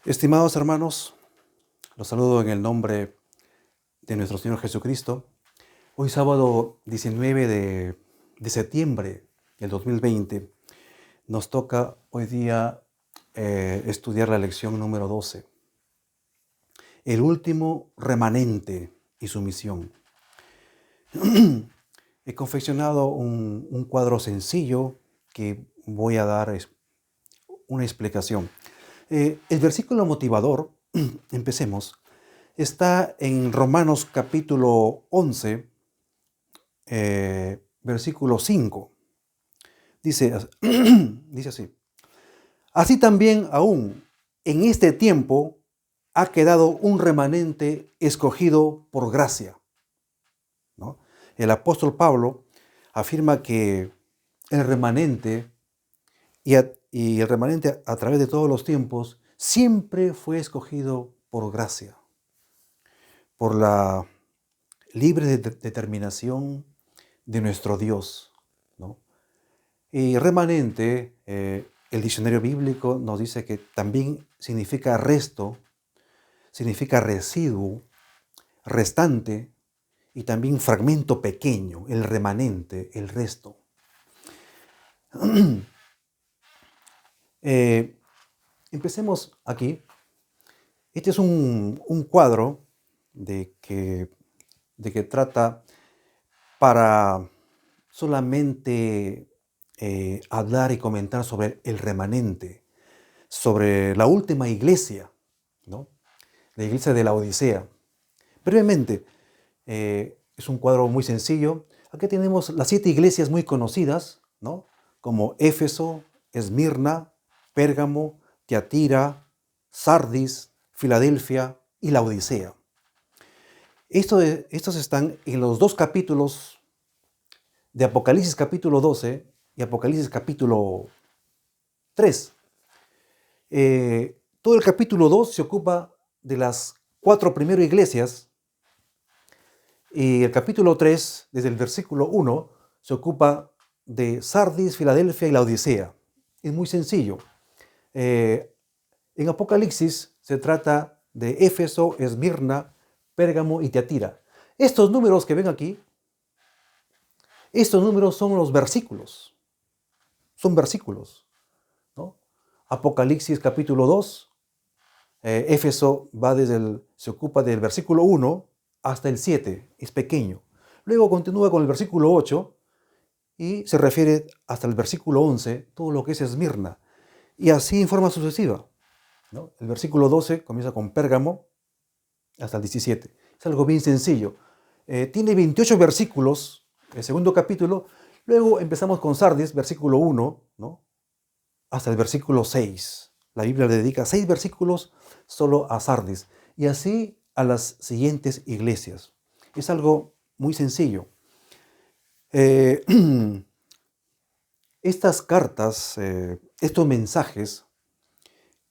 Estimados hermanos, los saludo en el nombre de nuestro Señor Jesucristo. Hoy sábado 19 de septiembre del 2020 nos toca hoy día estudiar la lección número 12. El último remanente y su misión. He confeccionado un cuadro sencillo que voy a dar una explicación. El versículo motivador, empecemos, está en Romanos capítulo 11, versículo 5. Dice, dice así: así también aún en este tiempo ha quedado un remanente escogido por gracia, ¿no? El apóstol Pablo afirma que el remanente y el remanente a través de todos los tiempos siempre fue escogido por gracia, por la libre determinación de nuestro Dios, ¿no? Y remanente, el diccionario bíblico nos dice que también significa resto, significa residuo, restante y también fragmento pequeño, el remanente, el resto. Empecemos aquí. Este es un cuadro de que trata para solamente hablar y comentar sobre el remanente, sobre la última iglesia, ¿no? La iglesia de la Odisea. Brevemente, es un cuadro muy sencillo. Aquí tenemos las 7 iglesias muy conocidas, ¿no? Como Éfeso, Esmirna, Pérgamo, Tiatira, Sardis, Filadelfia y la Odisea. Estos están en los 2 capítulos de Apocalipsis capítulo 12 y Apocalipsis capítulo 3. Todo el capítulo 2 se ocupa de las 4 primeras iglesias y el capítulo 3, desde el versículo 1, se ocupa de Sardis, Filadelfia y la Odisea. Es muy sencillo. En Apocalipsis se trata de Éfeso, Esmirna, Pérgamo y Tiatira. Estos números que ven aquí, estos números son los versículos. Son versículos, ¿no? Apocalipsis capítulo 2, Éfeso se ocupa del versículo 1 hasta el 7, es pequeño. Luego continúa con el versículo 8 y se refiere hasta el versículo 11, todo lo que es Esmirna. Y así en forma sucesiva, ¿no? El versículo 12 comienza con Pérgamo hasta el 17. Es algo bien sencillo. Tiene 28 versículos, el segundo capítulo. Luego empezamos con Sardis, versículo 1, ¿no? Hasta el versículo 6. La Biblia le dedica 6 versículos solo a Sardis. Y así a las siguientes iglesias. Es algo muy sencillo. Estas cartas, estos mensajes,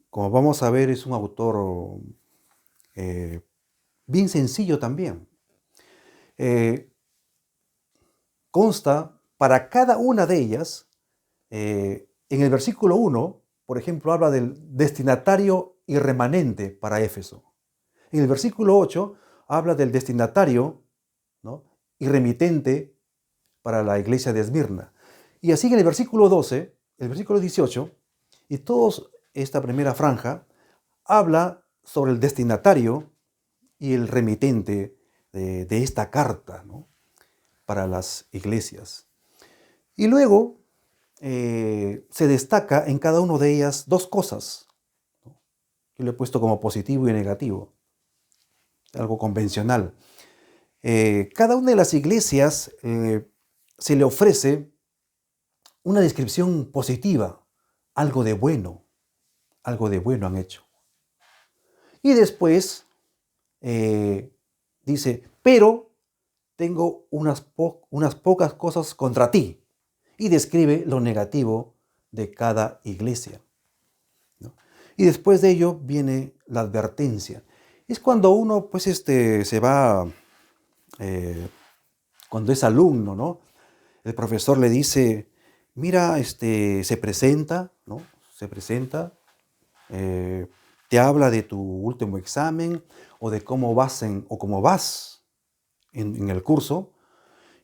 como vamos a ver, es un autor bien sencillo también. Consta para cada una de ellas, en el versículo 1, por ejemplo, habla del destinatario y remanente para Éfeso. En el versículo 8 habla del destinatario, ¿no?, y remitente para la iglesia de Esmirna. Y así en el versículo 12, el versículo 18, y toda esta primera franja habla sobre el destinatario y el remitente de esta carta, ¿no?, para las iglesias. Y luego se destaca en cada una de ellas 2 cosas, ¿no? Yo lo he puesto como positivo y negativo, algo convencional. Cada una de las iglesias se le ofrece una descripción positiva, algo de bueno han hecho. Y después dice, pero tengo unas pocas cosas contra ti. Y describe lo negativo de cada iglesia, ¿no? Y después de ello viene la advertencia. Es cuando uno, pues, se va, cuando es alumno, ¿no? El profesor le dice, mira, se presenta, ¿no? Se presenta, te habla de tu último examen o de cómo vas en el curso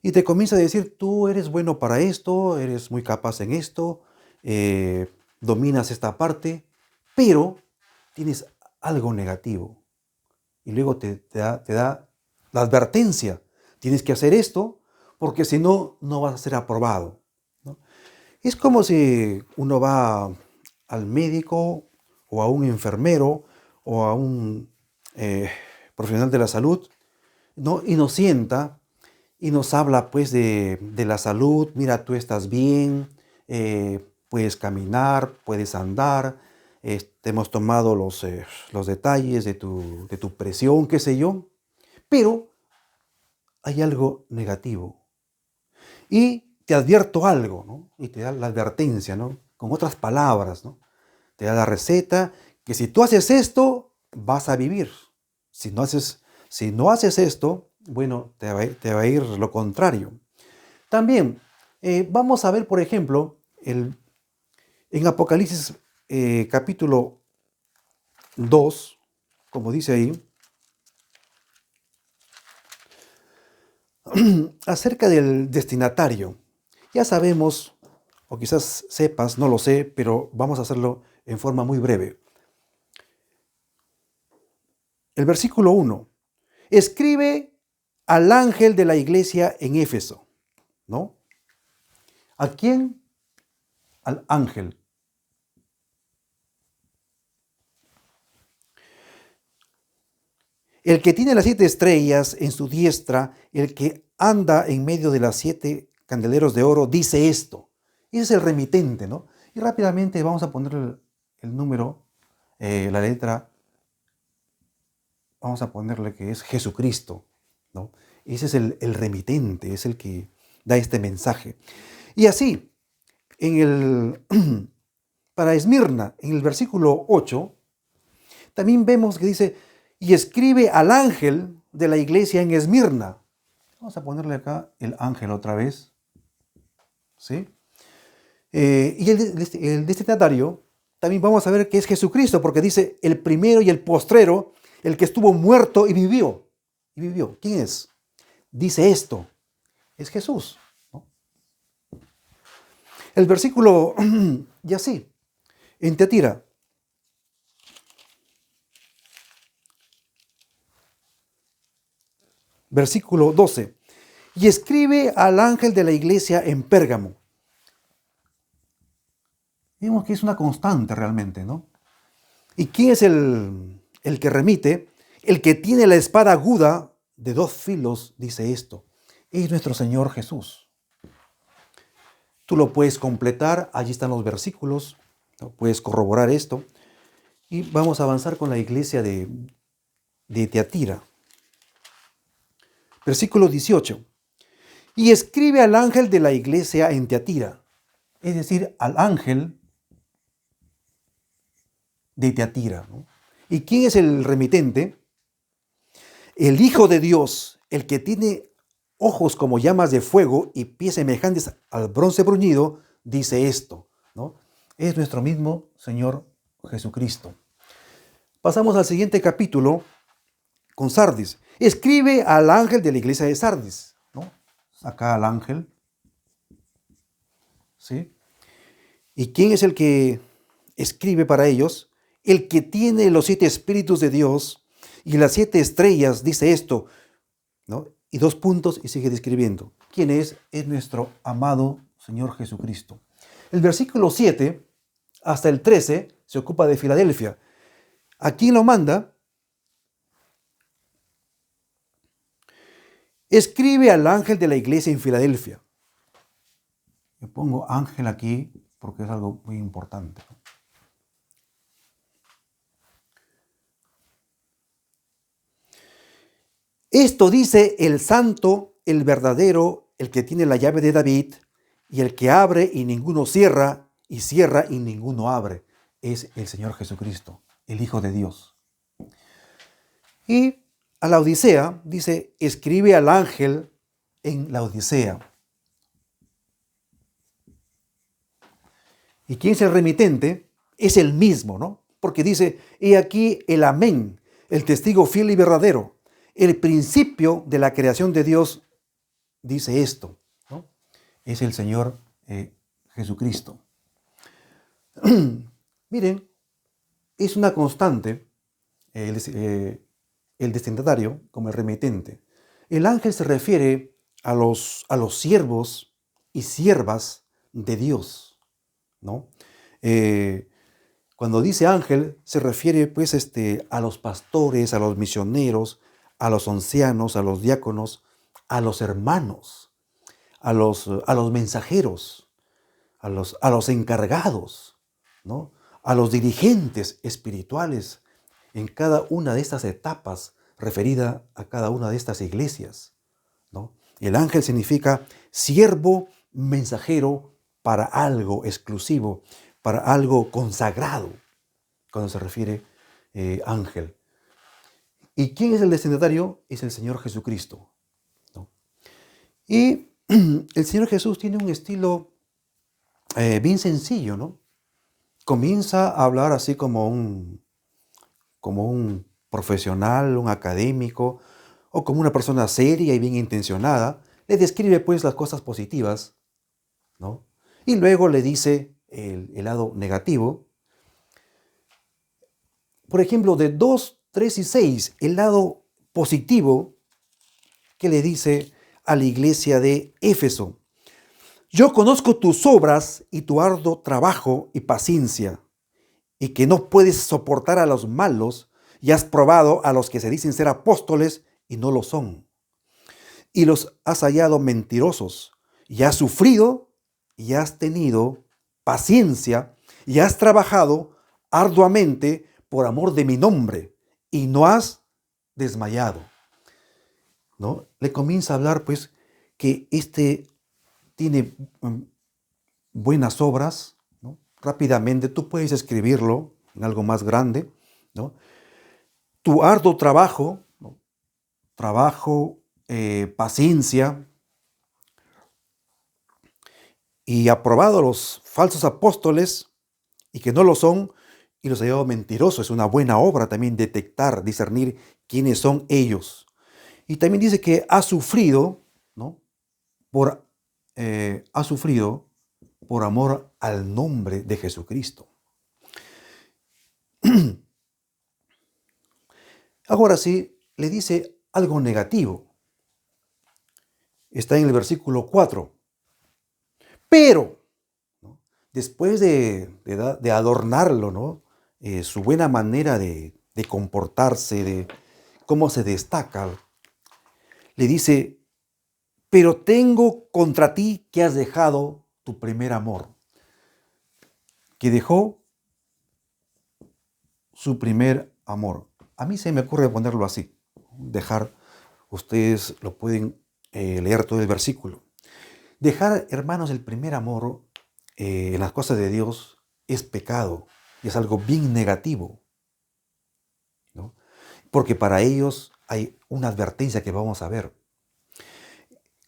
y te comienza a decir, tú eres bueno para esto, eres muy capaz en esto, dominas esta parte, pero tienes algo negativo. Y luego te da la advertencia, tienes que hacer esto porque si no, no vas a ser aprobado, ¿no? Es como si uno va al médico o a un enfermero o a un profesional de la salud, ¿no? Y nos sienta y nos habla pues de la salud. Mira, tú estás bien, puedes caminar, puedes andar, te hemos tomado los detalles de tu presión, qué sé yo, pero hay algo negativo. Y te advierto algo, ¿no? Y te da la advertencia, ¿no? Con otras palabras, ¿no? Te da la receta que si tú haces esto, vas a vivir. Si no haces esto, bueno, te va a ir lo contrario. También vamos a ver, por ejemplo, en Apocalipsis capítulo 2, como dice ahí, acerca del destinatario. Ya sabemos, o quizás sepas, no lo sé, pero vamos a hacerlo en forma muy breve. El versículo 1. Escribe al ángel de la iglesia en Éfeso, ¿no? ¿A quién? Al ángel. El que tiene las 7 estrellas en su diestra, el que anda en medio de las 7 candeleros de oro, dice esto. Ese es el remitente, ¿no? Y rápidamente vamos a poner el número, la letra, vamos a ponerle que es Jesucristo, ¿no? Ese es el remitente, es el que da este mensaje. Y así, para Esmirna, en el versículo 8, también vemos que dice, y escribe al ángel de la iglesia en Esmirna. Vamos a ponerle acá el ángel otra vez, ¿sí? Y el destinatario, también vamos a ver que es Jesucristo, porque dice el primero y el postrero, el que estuvo muerto y vivió. Y vivió. ¿Quién es? Dice esto. Es Jesús, ¿no? El versículo, y así, en Teatira. Versículo 12. Y escribe al ángel de la iglesia en Pérgamo. Vemos que es una constante realmente, ¿no? ¿Y quién es el que remite? El que tiene la espada aguda de 2 filos, dice esto. Es nuestro Señor Jesús. Tú lo puedes completar, allí están los versículos, ¿no? Puedes corroborar esto. Y vamos a avanzar con la iglesia de Teatira. Versículo 18. Y escribe al ángel de la iglesia en Teatira, es decir, al ángel de Teatira, ¿no? ¿Y quién es el remitente? El Hijo de Dios, el que tiene ojos como llamas de fuego y pies semejantes al bronce bruñido, dice esto, ¿no? Es nuestro mismo Señor Jesucristo. Pasamos al siguiente capítulo con Sardis. Escribe al ángel de la iglesia de Sardis, ¿no? Acá al ángel, ¿sí? ¿Y quién es el que escribe para ellos? El que tiene los 7 espíritus de Dios y las 7 estrellas, dice esto, ¿no? Y 2 puntos y sigue describiendo. ¿Quién es? Es nuestro amado Señor Jesucristo. El versículo 7 hasta el 13 se ocupa de Filadelfia. ¿A quién lo manda? Escribe al ángel de la iglesia en Filadelfia. Yo pongo ángel aquí porque es algo muy importante. Esto dice el santo, el verdadero, el que tiene la llave de David, y el que abre y ninguno cierra, y cierra y ninguno abre. Es el Señor Jesucristo, el Hijo de Dios. Y a la Odisea dice, escribe al ángel en la Odisea. ¿Y quién es el remitente? Es el mismo, ¿no? porque dice, he aquí el amén, el testigo fiel y verdadero. El principio de la creación de Dios dice esto, ¿no? Es el Señor Jesucristo. Miren, es una constante el destinatario como el remitente. El ángel se refiere a los siervos y siervas de Dios, ¿no? Cuando dice ángel, se refiere pues a los pastores, a los misioneros, a los ancianos, a los diáconos, a los hermanos, a los mensajeros, a los encargados, ¿no? A los dirigentes espirituales en cada una de estas etapas referida a cada una de estas iglesias, ¿no? El ángel significa siervo mensajero para algo exclusivo, para algo consagrado, cuando se refiere ángel. ¿Y quién es el destinatario? Es el Señor Jesucristo, ¿no? Y el Señor Jesús tiene un estilo bien sencillo, ¿no? Comienza a hablar así como un profesional, un académico, o como una persona seria y bien intencionada. Le describe pues las cosas positivas, ¿no? Y luego le dice el lado negativo. Por ejemplo, de 2, 3 y 6, el lado positivo que le dice a la iglesia de Éfeso. Yo conozco tus obras y tu arduo trabajo y paciencia, y que no puedes soportar a los malos, y has probado a los que se dicen ser apóstoles y no lo son, y los has hallado mentirosos, y has sufrido y has tenido paciencia, y has trabajado arduamente por amor de mi nombre, y no has desmayado, ¿no? Le comienza a hablar pues que tiene buenas obras, ¿no? Rápidamente tú puedes escribirlo en algo más grande, ¿no? Tu arduo trabajo, ¿no? Trabajo, paciencia, y aprobado a los falsos apóstoles y que no lo son, y los ha llamado mentirosos. Es una buena obra también detectar, discernir quiénes son ellos. Y también dice que ha sufrido, ¿no? Ha sufrido por amor al nombre de Jesucristo. Ahora sí, le dice algo negativo. Está en el versículo 4. Pero, ¿no? Después de adornarlo, ¿no? Su buena manera de comportarse, de cómo se destaca, le dice, pero tengo contra ti que has dejado tu primer amor. Que dejó su primer amor. A mí se me ocurre ponerlo así, dejar, ustedes lo pueden leer todo el versículo. Dejar, hermanos, el primer amor en las cosas de Dios es pecado y es algo bien negativo, ¿no? Porque para ellos hay una advertencia que vamos a ver.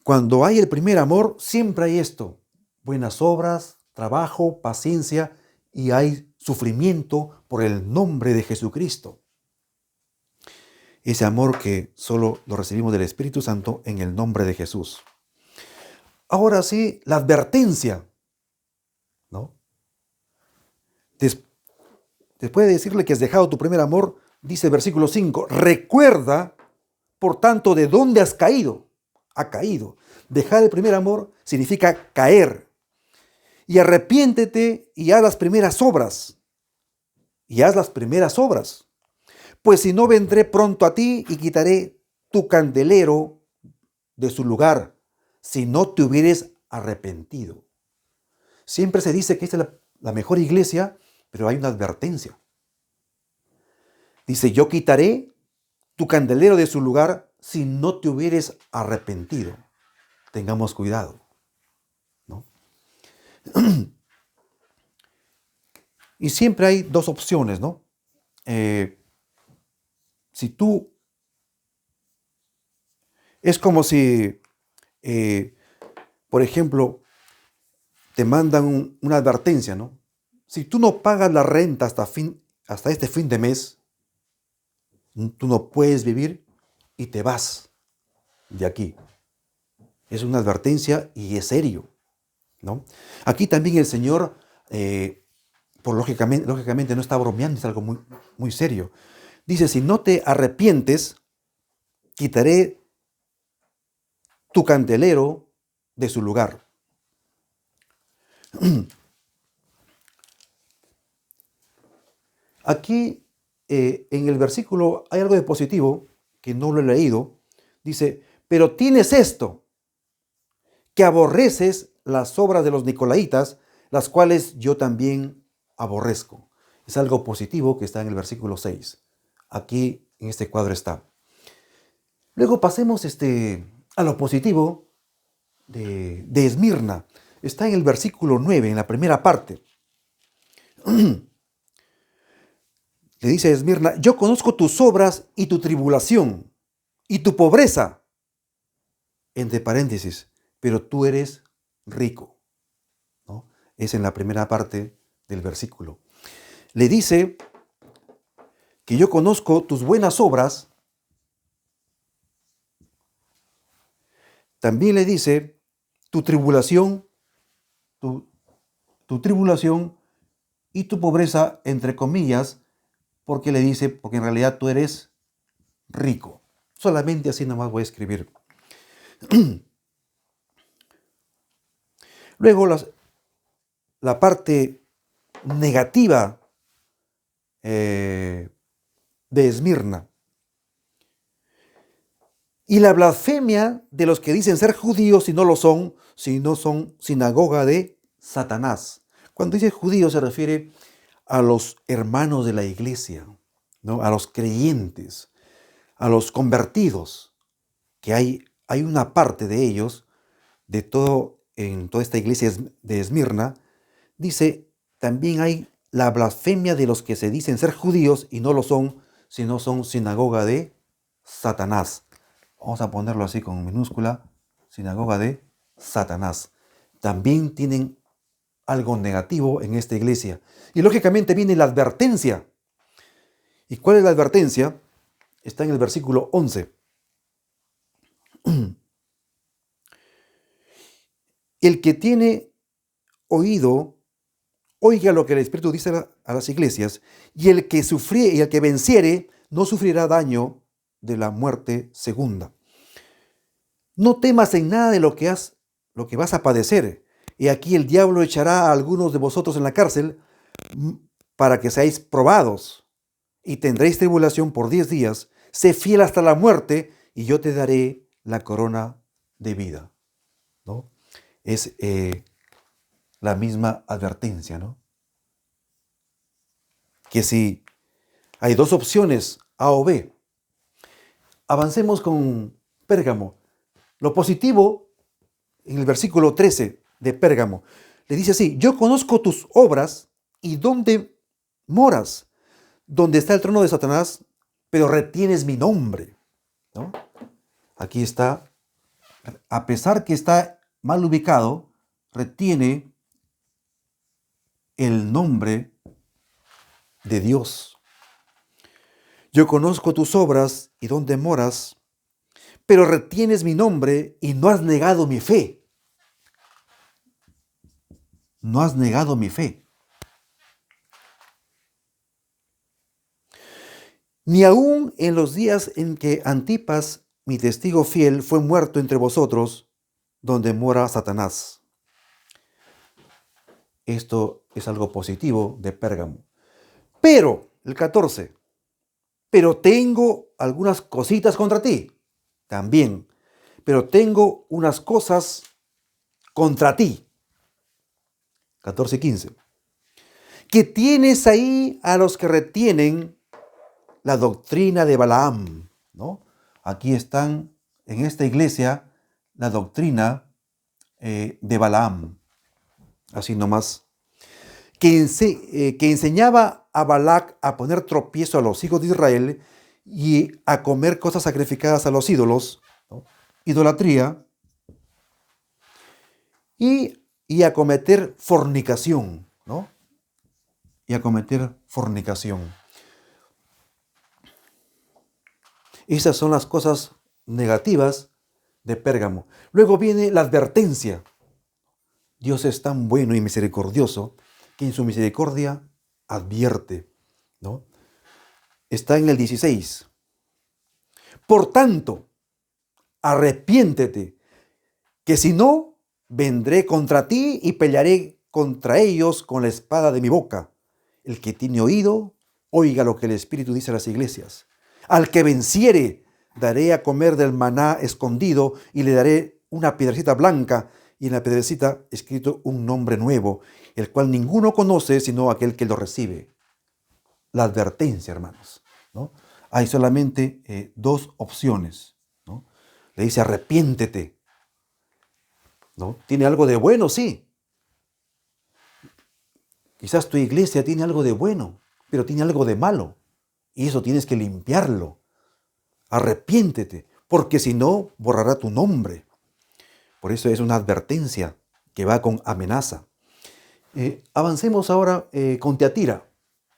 Cuando hay el primer amor, siempre hay esto: buenas obras, trabajo, paciencia, y hay sufrimiento por el nombre de Jesucristo. Ese amor que solo lo recibimos del Espíritu Santo en el nombre de Jesús. Ahora sí, la advertencia, ¿no? Después de decirle que has dejado tu primer amor, dice el versículo 5, recuerda, por tanto, de dónde has caído. Ha caído. Dejar el primer amor significa caer. Y arrepiéntete y haz las primeras obras. Y haz las primeras obras. Pues si no, vendré pronto a ti y quitaré tu candelero de su lugar, si no te hubieres arrepentido. Siempre se dice que esta es la mejor iglesia, pero hay una advertencia. Dice, yo quitaré tu candelero de su lugar si no te hubieres arrepentido. Tengamos cuidado, ¿no? Y siempre hay dos opciones, ¿no? Si tú, es como si, por ejemplo, te mandan una advertencia, ¿no? Si tú no pagas la renta hasta este fin de mes, tú no puedes vivir y te vas de aquí. Es una advertencia y es serio, ¿no? Aquí también el Señor, lógicamente no está bromeando, es algo muy, muy serio. Dice, si no te arrepientes, quitaré tu candelero de su lugar. Aquí en el versículo hay algo de positivo que no lo he leído. Dice, pero tienes esto, que aborreces las obras de los nicolaítas, las cuales yo también aborrezco. Es algo positivo que está en el versículo 6. Aquí en este cuadro está. Luego pasemos a lo positivo de Esmirna. Está en el versículo 9, en la primera parte. Le dice a Esmirna, yo conozco tus obras y tu tribulación y tu pobreza, entre paréntesis, pero tú eres rico, ¿no? Es en la primera parte del versículo. Le dice que yo conozco tus buenas obras. También le dice tu tribulación, tu, tu tribulación y tu pobreza, entre comillas, porque le dice, porque en realidad tú eres rico. Solamente así nomás voy a escribir. Luego la parte negativa de Esmirna. Y la blasfemia de los que dicen ser judíos y no lo son, sino son sinagoga de Satanás. Cuando dice judíos se refiere a los hermanos de la iglesia, ¿no? A los creyentes, a los convertidos, que hay una parte de ellos, en toda esta iglesia de Esmirna, dice, también hay la blasfemia de los que se dicen ser judíos y no lo son, sino son sinagoga de Satanás. Vamos a ponerlo así con minúscula, sinagoga de Satanás. También tienen algo negativo en esta iglesia. Y lógicamente viene la advertencia. ¿Y cuál es la advertencia? Está en el versículo 11. El que tiene oído, oiga lo que el Espíritu dice a las iglesias, y el que venciere no sufrirá daño de la muerte segunda. No temas en nada de lo que vas a padecer. Y aquí el diablo echará a algunos de vosotros en la cárcel para que seáis probados y tendréis tribulación por 10 días. Sé fiel hasta la muerte y yo te daré la corona de vida, ¿no? Es la misma advertencia, ¿no? Que si hay dos opciones, A o B. Avancemos con Pérgamo. Lo positivo, en el versículo 13 de Pérgamo, le dice así, yo conozco tus obras y dónde moras, donde está el trono de Satanás, pero retienes mi nombre, ¿no? Aquí está, a pesar que está mal ubicado, retiene el nombre de Dios. Yo conozco tus obras y dónde moras, pero retienes mi nombre y no has negado mi fe. No has negado mi fe. Ni aun en los días en que Antipas, mi testigo fiel, fue muerto entre vosotros, donde mora Satanás. Esto es algo positivo de Pérgamo. Pero, el 14, pero tengo algunas cositas contra ti, también. Pero tengo unas cosas contra ti. 14 y 15. Que tienes ahí a los que retienen la doctrina de Balaam, ¿no? Aquí están en esta iglesia la doctrina de Balaam, así nomás, que enseñaba a Balac a poner tropiezo a los hijos de Israel y a comer cosas sacrificadas a los ídolos, ¿no? Idolatría, y a cometer fornicación, ¿no? y a cometer fornicación. Esas son las cosas negativas de Pérgamo. Luego viene la advertencia. Dios es tan bueno y misericordioso que en su misericordia advierte, ¿no? Está en el 16. Por tanto, arrepiéntete, que si no, vendré contra ti y pelearé contra ellos con la espada de mi boca. El que tiene oído, oiga lo que el Espíritu dice a las iglesias. Al que venciere, daré a comer del maná escondido y le daré una piedrecita blanca y en la piedrecita escrito un nombre nuevo, el cual ninguno conoce sino aquel que lo recibe. La advertencia, hermanos, ¿no? Hay solamente dos opciones, ¿no? Le dice arrepiéntete, ¿no? ¿Tiene algo de bueno? Sí. Quizás tu iglesia tiene algo de bueno, pero tiene algo de malo. Y eso tienes que limpiarlo. Arrepiéntete, porque si no, borrará tu nombre. Por eso es una advertencia que va con amenaza. Avancemos ahora con Tiatira.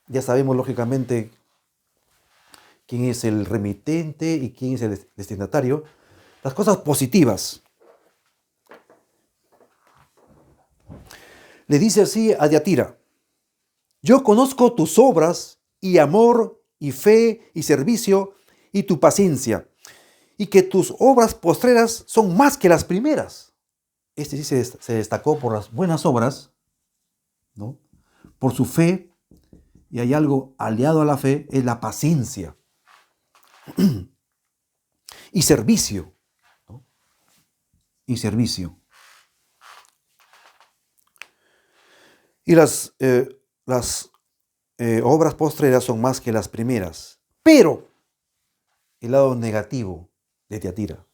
Ya sabemos, lógicamente, quién es el remitente y quién es el destinatario. Las cosas positivas. Le dice así a Tiatira: yo conozco tus obras y amor y fe y servicio y tu paciencia, y que tus obras postreras son más que las primeras. Este sí se destacó por las buenas obras, ¿no? Por su fe, y hay algo aliado a la fe, es la paciencia y servicio, ¿no? Y servicio. Y las obras postreras son más que las primeras. Pero el lado negativo de Tiatira.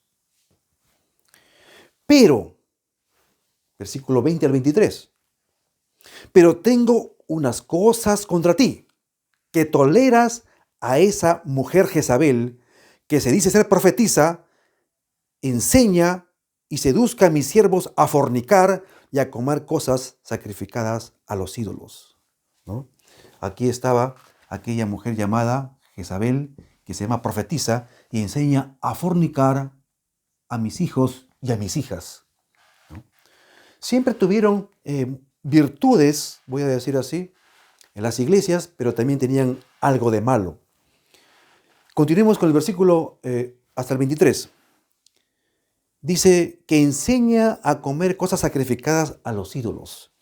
Pero, versículo 20 al 23. Pero tengo unas cosas contra ti, que toleras a esa mujer Jezabel, que se dice ser profetisa, enseña y seduzca a mis siervos a fornicar y a comer cosas sacrificadas a los ídolos, ¿no? Aquí estaba aquella mujer llamada Jezabel, que se llama profetisa, y enseña a fornicar a mis hijos y a mis hijas, ¿no? Siempre tuvieron virtudes, voy a decir así, en las iglesias, pero también tenían algo de malo. Continuemos con el versículo hasta el 23. Dice que enseña a comer cosas sacrificadas a los ídolos.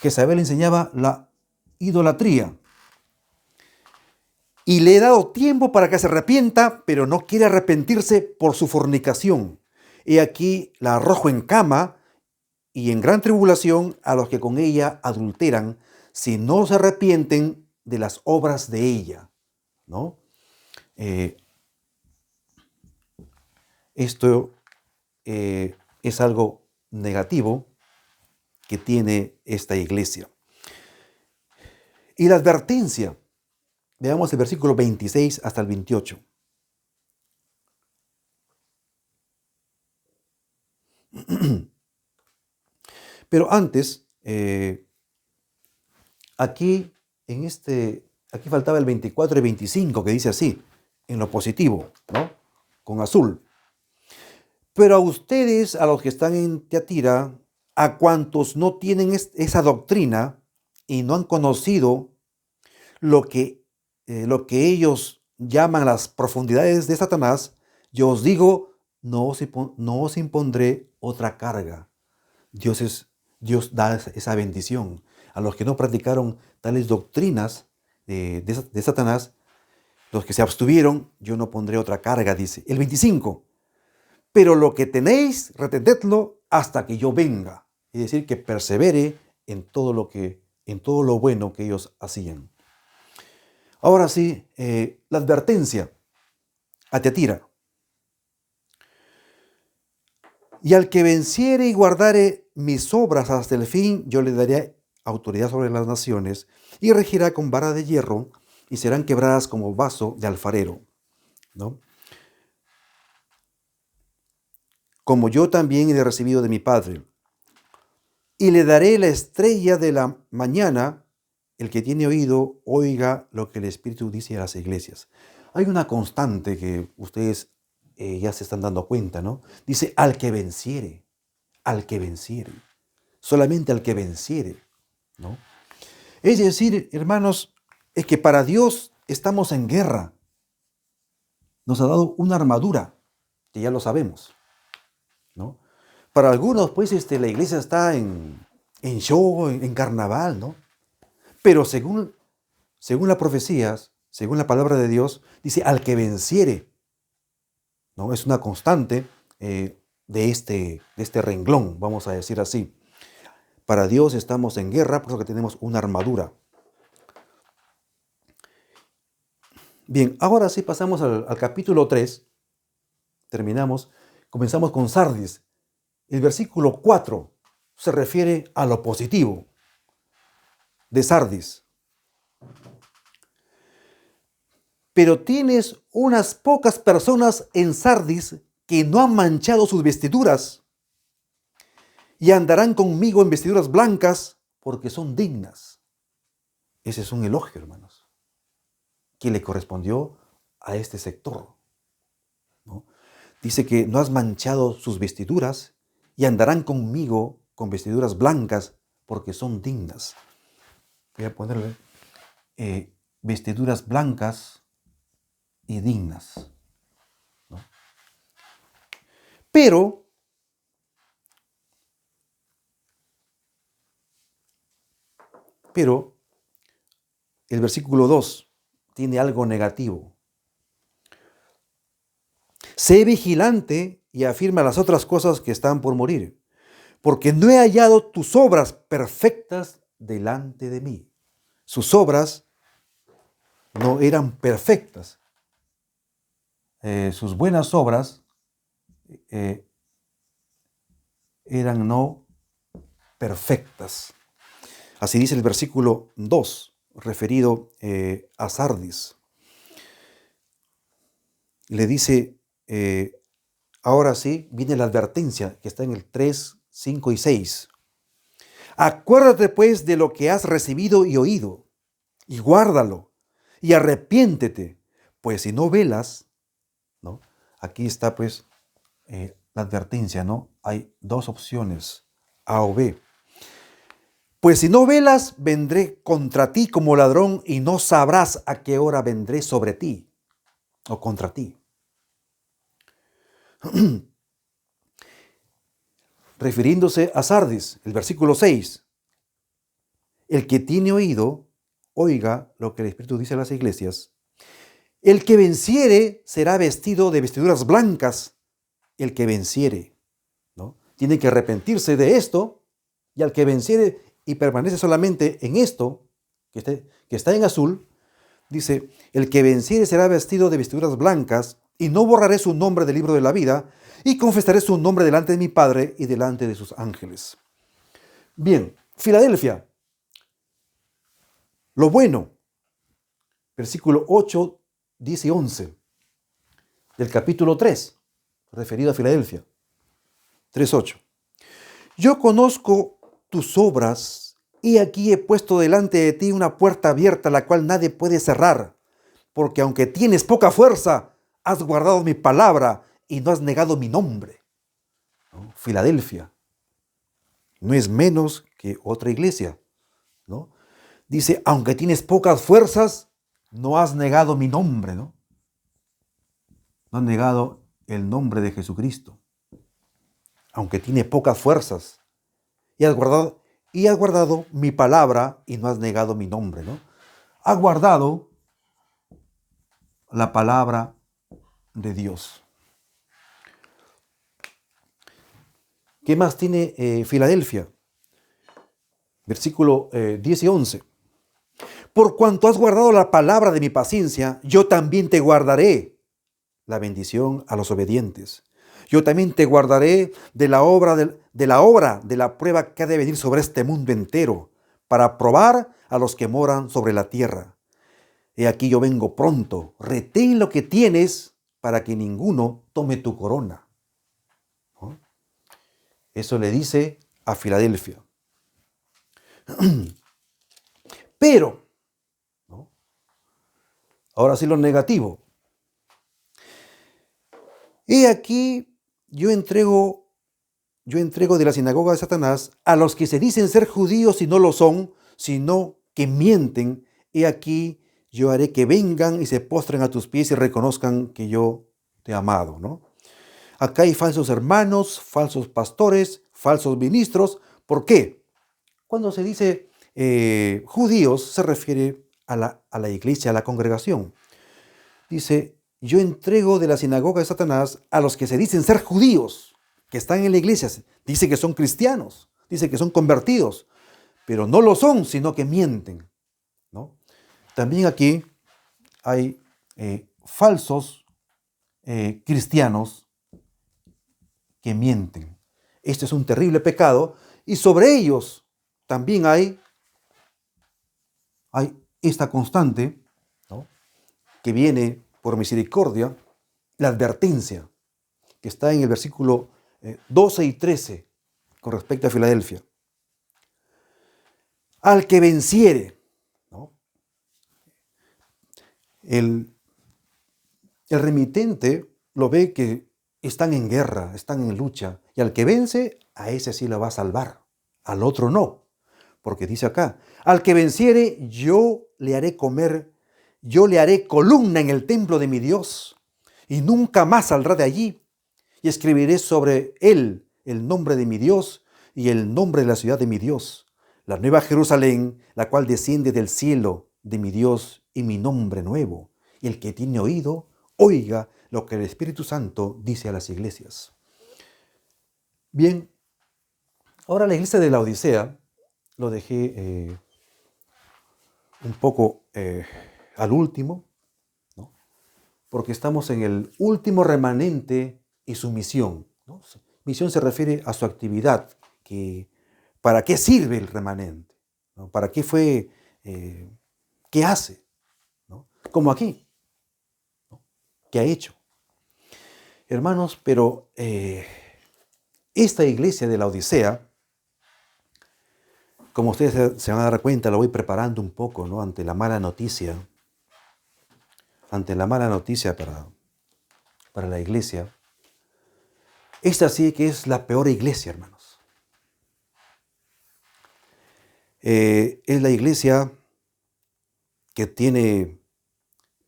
Jezabel enseñaba la idolatría. Y le he dado tiempo para que se arrepienta, pero no quiere arrepentirse por su fornicación. He aquí la arrojo en cama y en gran tribulación a los que con ella adulteran, si no se arrepienten de las obras de ella, ¿no? Esto es algo negativo que tiene esta iglesia. Y la advertencia, veamos el versículo 26 hasta el 28. Pero antes, aquí faltaba el 24 y 25, que dice así, en lo positivo, ¿no? Con azul. Pero a ustedes, a los que están en Tiatira, a cuantos no tienen esa doctrina y no han conocido lo que ellos llaman las profundidades de Satanás, yo os digo, no os impondré otra carga. Dios da esa bendición. A los que no practicaron tales doctrinas de Satanás, los que se abstuvieron, yo no pondré otra carga, dice. El 25. Pero lo que tenéis, retendedlo hasta que yo venga. Es decir, que persevere en todo lo bueno que ellos hacían. Ahora sí, la advertencia a Tiatira. Y al que venciere y guardare mis obras hasta el fin, yo le daré autoridad sobre las naciones y regirá con vara de hierro y serán quebradas como vaso de alfarero, ¿no? Como yo también he recibido de mi Padre. Y le daré la estrella de la mañana, el que tiene oído, oiga lo que el Espíritu dice a las iglesias. Hay una constante que ustedes ya se están dando cuenta, ¿no? Dice, al que venciere, solamente al que venciere, ¿no? Es decir, hermanos, es que para Dios estamos en guerra. Nos ha dado una armadura, que ya lo sabemos, ¿no? Para algunos, pues, la iglesia está en show, en carnaval, ¿no? Pero según las profecías, según la palabra de Dios, dice, al que venciere, ¿no? Es una constante de este renglón, vamos a decir así. Para Dios estamos en guerra, por eso que tenemos una armadura. Bien, ahora sí pasamos al capítulo 3, terminamos, comenzamos con Sardis. El versículo 4 se refiere a lo positivo de Sardis. Pero tienes unas pocas personas en Sardis que no han manchado sus vestiduras y andarán conmigo en vestiduras blancas porque son dignas. Ese es un elogio, hermanos, que le correspondió a este sector, ¿no? Dice que no has manchado sus vestiduras y andarán conmigo con vestiduras blancas porque son dignas. Voy a ponerle vestiduras blancas y dignas, ¿no? Pero el versículo 2 tiene algo negativo. Sé vigilante y afirma las otras cosas que están por morir, porque no he hallado tus obras perfectas delante de mí. Sus obras no eran perfectas. Sus buenas obras eran no perfectas. Así dice el versículo 2, referido a Sardis. Le dice, ahora sí, viene la advertencia que está en el 3, 5 y 6. Acuérdate pues de lo que has recibido y oído, y guárdalo, y arrepiéntete, pues si no velas, ¿no? Aquí está pues la advertencia, ¿no? Hay dos opciones, A o B. Pues si no velas, vendré contra ti como ladrón y no sabrás a qué hora vendré sobre ti o contra ti. Refiriéndose a Sardis, el versículo 6. El que tiene oído, oiga lo que el Espíritu dice a las iglesias. El que venciere será vestido de vestiduras blancas. El que venciere, ¿no? Tiene que arrepentirse de esto, y al que venciere y permanece solamente en esto, que está en azul, dice, el que venciere será vestido de vestiduras blancas, y no borraré su nombre del libro de la vida, y confesaré su nombre delante de mi Padre y delante de sus ángeles. Bien, Filadelfia, lo bueno, versículo 8, 10 y 11, del capítulo 3, referido a Filadelfia, 3:8. Yo conozco tus obras, y aquí he puesto delante de ti una puerta abierta, la cual nadie puede cerrar, porque aunque tienes poca fuerza, has guardado mi palabra y no has negado mi nombre, ¿no? Filadelfia no es menos que otra iglesia, ¿no? Dice, aunque tienes pocas fuerzas, no has negado mi nombre, ¿no? No has negado el nombre de Jesucristo. Aunque tiene pocas fuerzas, y has guardado mi palabra y no has negado mi nombre, ¿no? Has guardado la palabra de Dios. ¿Qué más tiene Filadelfia? Versículo 10 y 11. Por cuanto has guardado la palabra de mi paciencia, yo también te guardaré la bendición a los obedientes. Yo también te guardaré de la obra de la prueba que ha de venir sobre este mundo entero, para probar a los que moran sobre la tierra. He aquí yo vengo pronto, retén lo que tienes para que ninguno tome tu corona, ¿no? Eso le dice a Filadelfia. Pero, ¿no? Ahora sí lo negativo. He aquí, yo entrego de la sinagoga de Satanás a los que se dicen ser judíos y no lo son, sino que mienten. He aquí, yo haré que vengan y se postren a tus pies y reconozcan que yo te he amado, ¿no? Acá hay falsos hermanos, falsos pastores, falsos ministros. ¿Por qué? Cuando se dice judíos, se refiere a la iglesia, a la congregación. Dice, yo entrego de la sinagoga de Satanás a los que se dicen ser judíos, que están en la iglesia. Dice que son cristianos, dice que son convertidos, pero no lo son, sino que mienten, ¿no? También aquí hay falsos cristianos que mienten. Este es un terrible pecado y sobre ellos también hay esta constante, ¿no? Que viene por misericordia, la advertencia que está en el versículo 12 y 13 con respecto a Filadelfia. Al que venciere, ¿no? El remitente lo ve que están en guerra, están en lucha, y al que vence, a ese sí lo va a salvar, al otro no, porque dice acá, al que venciere, yo le haré comer, yo le haré columna en el templo de mi Dios, y nunca más saldrá de allí, y escribiré sobre él el nombre de mi Dios y el nombre de la ciudad de mi Dios, la nueva Jerusalén, la cual desciende del cielo de mi Dios y mi nombre nuevo. Y el que tiene oído, oiga lo que el Espíritu Santo dice a las iglesias. Bien, ahora la iglesia de la Odisea lo dejé un poco al último, ¿no? Porque estamos en el último remanente y su misión, ¿no? Misión se refiere a su actividad, que ¿para qué sirve el remanente? ¿No? ¿Para qué fue? ¿Qué hace? ¿No? Como aquí, ¿no? ¿Qué ha hecho? Hermanos, pero esta iglesia de la Odisea, como ustedes se van a dar cuenta, lo voy preparando un poco, ¿no? Ante la mala noticia para la iglesia. Esta sí que es la peor iglesia, hermanos. Es la iglesia que tiene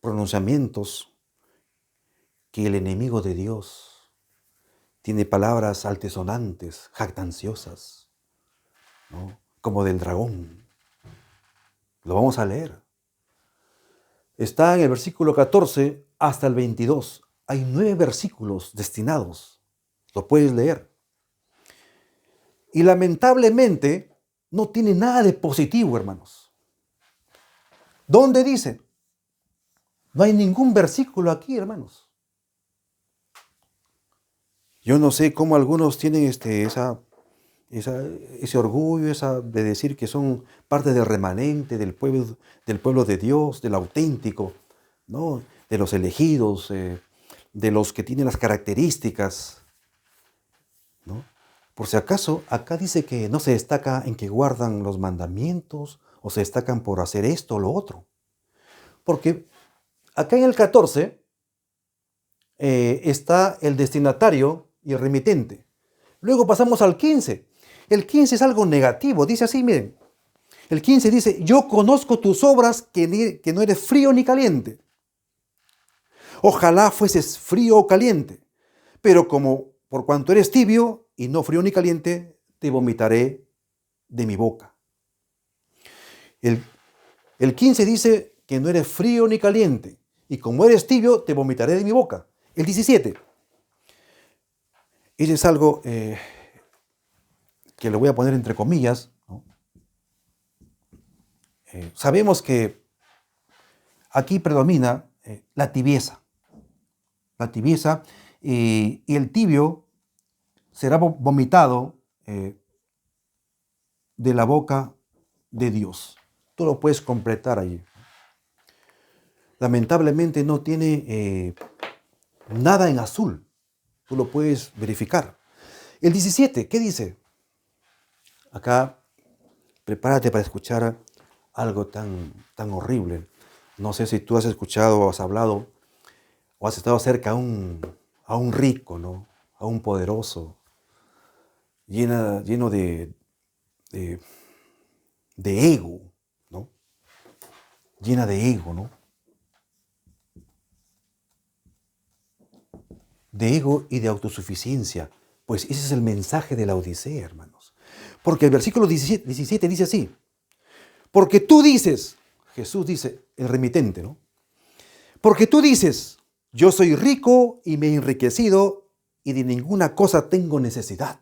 pronunciamientos que el enemigo de Dios tiene palabras altisonantes, jactanciosas, ¿no? Como del dragón. Lo vamos a leer. Está en el versículo 14 hasta el 22. Hay 9 versículos destinados. Lo puedes leer. Y lamentablemente no tiene nada de positivo, hermanos. ¿Dónde dice? No hay ningún versículo aquí, hermanos. Yo no sé cómo algunos tienen ese orgullo de decir que son parte del remanente, del pueblo de Dios, del auténtico, ¿no? De los elegidos, de los que tienen las características, ¿no? Por si acaso, acá dice que no se destaca en que guardan los mandamientos o se destacan por hacer esto o lo otro. Porque acá en el 14 está el destinatario y el remitente. Luego pasamos al 15. El 15 es algo negativo. Dice así, miren. El 15 dice, yo conozco tus obras que no eres frío ni caliente. Ojalá fueses frío o caliente. Pero por cuanto eres tibio y no frío ni caliente, te vomitaré de mi boca. El 15 dice que no eres frío ni caliente. Y como eres tibio, te vomitaré de mi boca. El 17. Ese es algo que lo voy a poner entre comillas, ¿no? Sabemos que aquí predomina la tibieza. La tibieza y el tibio será vomitado de la boca de Dios. Tú lo puedes completar allí. Lamentablemente no tiene nada en azul. Tú lo puedes verificar. El 17, ¿qué dice? Acá, prepárate para escuchar algo tan horrible. No sé si tú has escuchado o has hablado o has estado cerca a un rico, ¿no? A un poderoso, lleno de, de ego, ¿no? Llena de ego, ¿no? De ego y de autosuficiencia. Pues ese es el mensaje de la Odisea, hermanos. Porque el versículo 17 dice así, porque tú dices, Jesús dice, el remitente, ¿no? Porque tú dices, yo soy rico y me he enriquecido y de ninguna cosa tengo necesidad.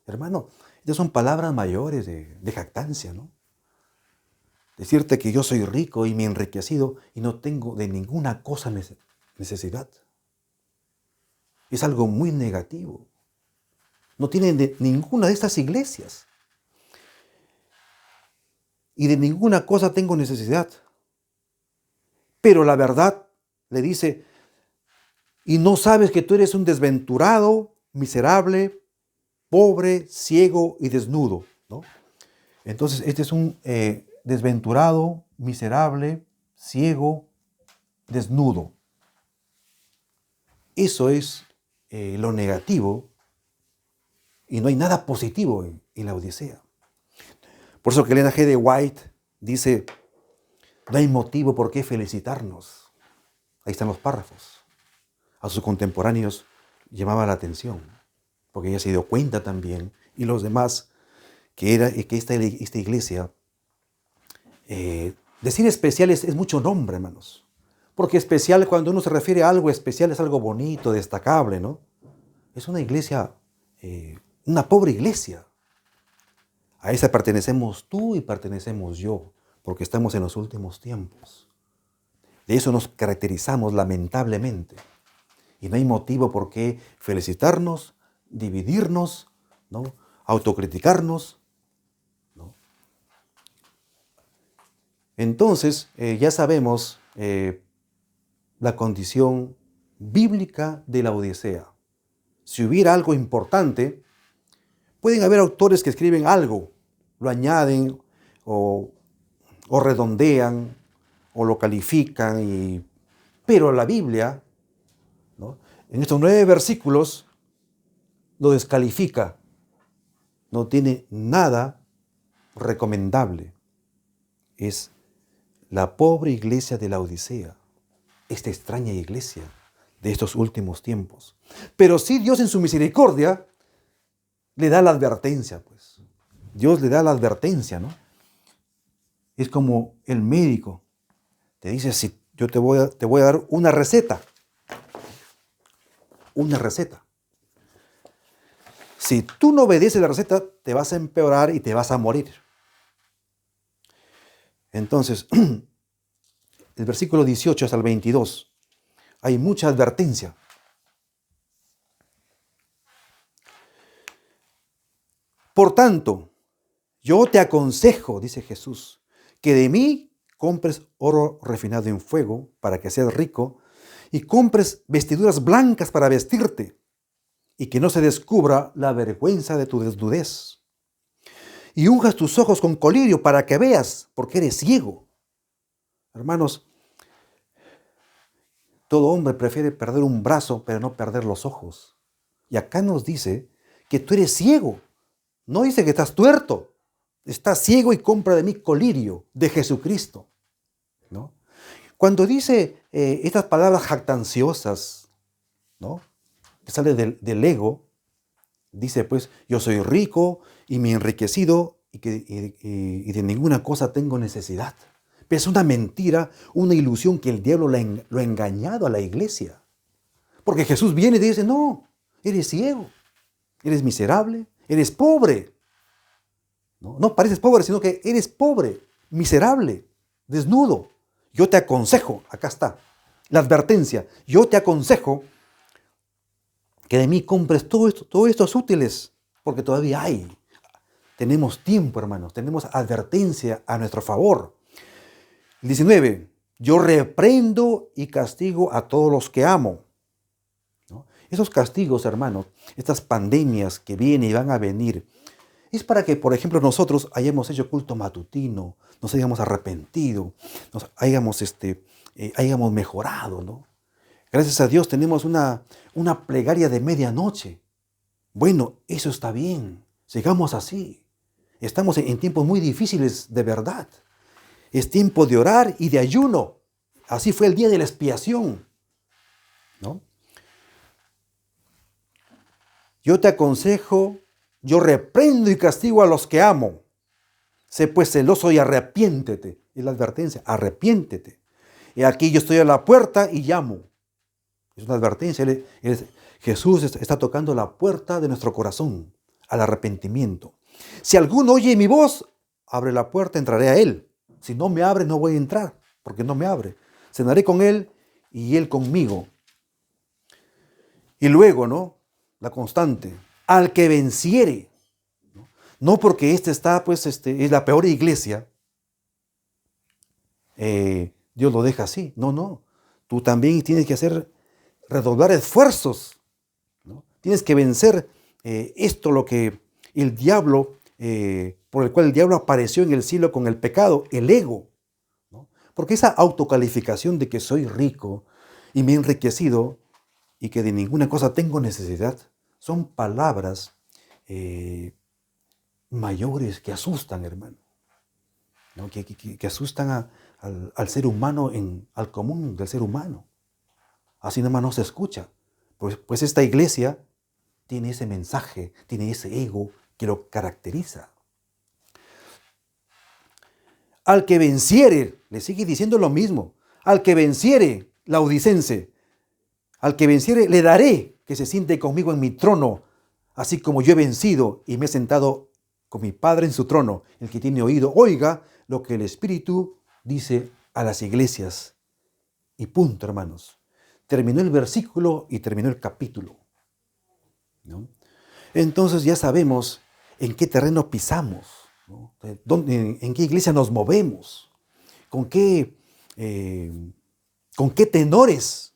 Hermano, estas son palabras mayores de jactancia, ¿no? Decirte que yo soy rico y me he enriquecido y no tengo de ninguna cosa necesidad. Es algo muy negativo. No tienen de ninguna de estas iglesias. Y de ninguna cosa tengo necesidad. Pero la verdad le dice, y no sabes que tú eres un desventurado, miserable, pobre, ciego y desnudo, ¿no? Entonces, este es un desventurado, miserable, ciego, desnudo. Eso es lo negativo y no hay nada positivo en la Odisea. Por eso que Elena G. de White dice, no hay motivo por qué felicitarnos. Ahí están los párrafos. A sus contemporáneos llamaba la atención, porque ella se dio cuenta también, y los demás, que esta iglesia, decir especial es mucho nombre, hermanos. Porque especial, cuando uno se refiere a algo especial, es algo bonito, destacable, ¿no? Es una iglesia, una pobre iglesia. A esa pertenecemos tú y pertenecemos yo, porque estamos en los últimos tiempos. De eso nos caracterizamos lamentablemente. Y no hay motivo por qué felicitarnos, dividirnos, ¿no? Autocriticarnos, ¿no? Entonces, ya sabemos la condición bíblica de la Odisea. Si hubiera algo importante, pueden haber autores que escriben algo, lo añaden o redondean o lo califican, pero la Biblia, ¿no? En estos 9 versículos lo descalifica. No tiene nada recomendable. Es la pobre iglesia de la Odisea, esta extraña iglesia de estos últimos tiempos. Pero sí Dios en su misericordia le da la advertencia, pues. Dios le da la advertencia, ¿no? Es como el médico te dice, si yo te voy a dar una receta. Una receta. Si tú no obedeces la receta, te vas a empeorar y te vas a morir. Entonces, el versículo 18 hasta el 22, hay mucha advertencia. Por tanto, yo te aconsejo, dice Jesús, que de mí compres oro refinado en fuego para que seas rico y compres vestiduras blancas para vestirte y que no se descubra la vergüenza de tu desnudez. Y unjas tus ojos con colirio para que veas, porque eres ciego. Hermanos, todo hombre prefiere perder un brazo, pero no perder los ojos. Y acá nos dice que tú eres ciego. No dice que estás tuerto. Estás ciego y compra de mí colirio de Jesucristo, ¿no? Cuando dice estas palabras jactanciosas, ¿no? Que sale del ego, dice pues, yo soy rico y me he enriquecido y de ninguna cosa tengo necesidad. Pero es una mentira, una ilusión que el diablo lo ha engañado a la iglesia. Porque Jesús viene y dice, no, eres ciego, eres miserable, eres pobre. No pareces pobre, sino que eres pobre, miserable, desnudo. Yo te aconsejo, acá está, la advertencia, yo te aconsejo que de mí compres todos estos útiles, porque todavía hay. Tenemos tiempo, hermanos, tenemos advertencia a nuestro favor. 19, yo reprendo y castigo a todos los que amo, ¿no? Esos castigos, hermanos, estas pandemias que vienen y van a venir, Es para que, por ejemplo, nosotros hayamos hecho culto matutino, nos hayamos arrepentido, hayamos mejorado, ¿no? Gracias a Dios tenemos una plegaria de medianoche. Bueno, eso está bien. Sigamos así. Estamos en tiempos muy difíciles de verdad. Es tiempo de orar y de ayuno. Así fue el día de la expiación, ¿no? Yo te aconsejo, yo reprendo y castigo a los que amo. Sé pues celoso y arrepiéntete. Es la advertencia, arrepiéntete. Y aquí yo estoy a la puerta y llamo. Es una advertencia. Jesús está tocando la puerta de nuestro corazón al arrepentimiento. Si alguno oye mi voz, abre la puerta, entraré a él. Si no me abre, no voy a entrar, porque no me abre. Cenaré con él y él conmigo. Y luego, ¿no? La constante. Al que venciere. No porque está, es la peor iglesia. Dios lo deja así. No. Tú también tienes que redoblar esfuerzos, ¿no? Tienes que vencer lo que el diablo, por el cual el diablo apareció en el cielo con el pecado, el ego, ¿no? Porque esa autocalificación de que soy rico y me he enriquecido y que de ninguna cosa tengo necesidad, son palabras mayores que asustan, hermano, ¿no? Que asustan al ser humano, al común del ser humano. Así nomás no se escucha. Pues esta iglesia tiene ese mensaje, tiene ese ego que lo caracteriza. Al que venciere, le sigue diciendo lo mismo, al que venciere, laodicense, al que venciere le daré que se siente conmigo en mi trono, así como yo he vencido y me he sentado con mi Padre en su trono. El que tiene oído, oiga lo que el Espíritu dice a las iglesias. Y punto, hermanos. Terminó el versículo y terminó el capítulo, ¿no? Entonces ya sabemos en qué terreno pisamos, ¿no? En qué iglesia nos movemos, con qué tenores